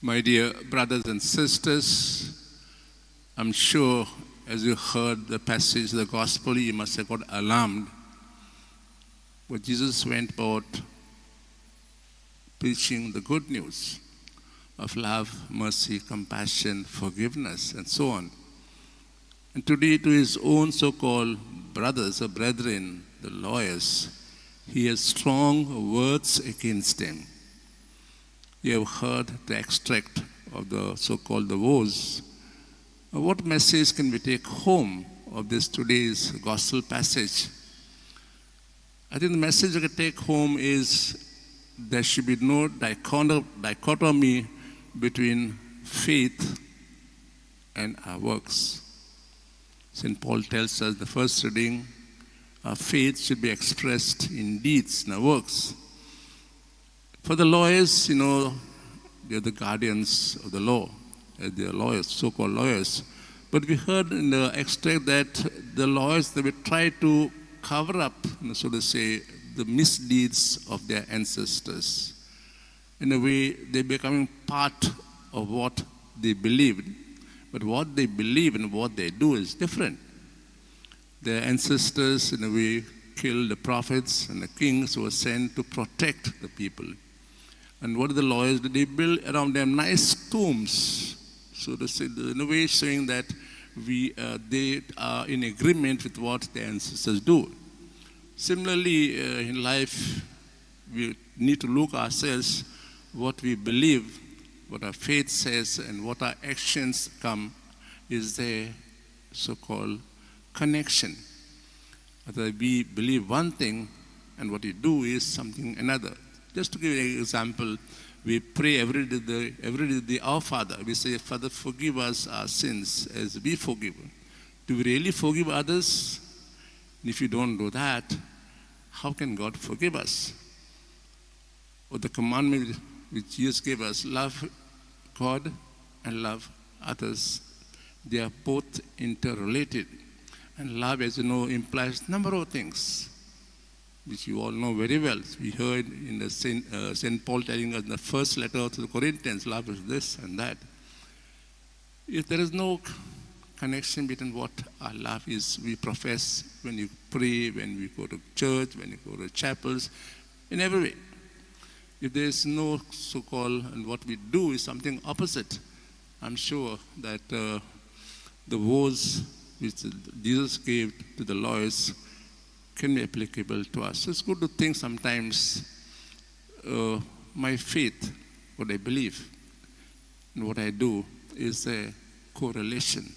My dear brothers and sisters, I'm sure as you heard the passage of the gospel, you must have got alarmed. But Jesus went about preaching the good news of love, mercy, compassion, forgiveness, and so on. And today to his own so-called brothers or brethren, the lawyers, he has strong words against them. You have heard the extract of the so-called the woes. What message can we take home of this today's gospel passage? I think the message we can take home is there should be no dichotomy between faith and our works. St. Paul tells us the first reading, our faith should be expressed in deeds, in our works. For the lawyers, they're the guardians of the law. They are lawyers, so-called lawyers. But we heard in the extract that the lawyers, they will try to cover up, so to say, the misdeeds of their ancestors. In a way, they're becoming part of what they believed. But what they believe and what they do is different. Their ancestors, in a way, killed the prophets and the kings who were sent to protect the people. And what do the lawyers do? They build around them nice tombs, so to say, in a way showing that they are in agreement with what their ancestors do. Similarly, in life, we need to look ourselves, what we believe, what our faith says, and what our actions come, is the so-called connection. That we believe one thing, and what we do is something another. Just to give you an example, we pray every day, Our Father. We say, Father, forgive us our sins as we forgive. Do we really forgive others? If you don't do that, how can God forgive us? Or the commandment which Jesus gave us, love God and love others. They are both interrelated. And love, as you know, implies a number of things, which you all know very well. We heard in the St. Paul telling us in the first letter to the Corinthians, love is this and that. If there is no connection between what our love is, we profess when you pray, when we go to church, when you go to chapels, in every way. If there is no so-called, and what we do is something opposite, I'm sure that the woes which Jesus gave to the lawyers can be applicable to us. So it's good to think sometimes my faith, what I believe, and what I do is a correlation.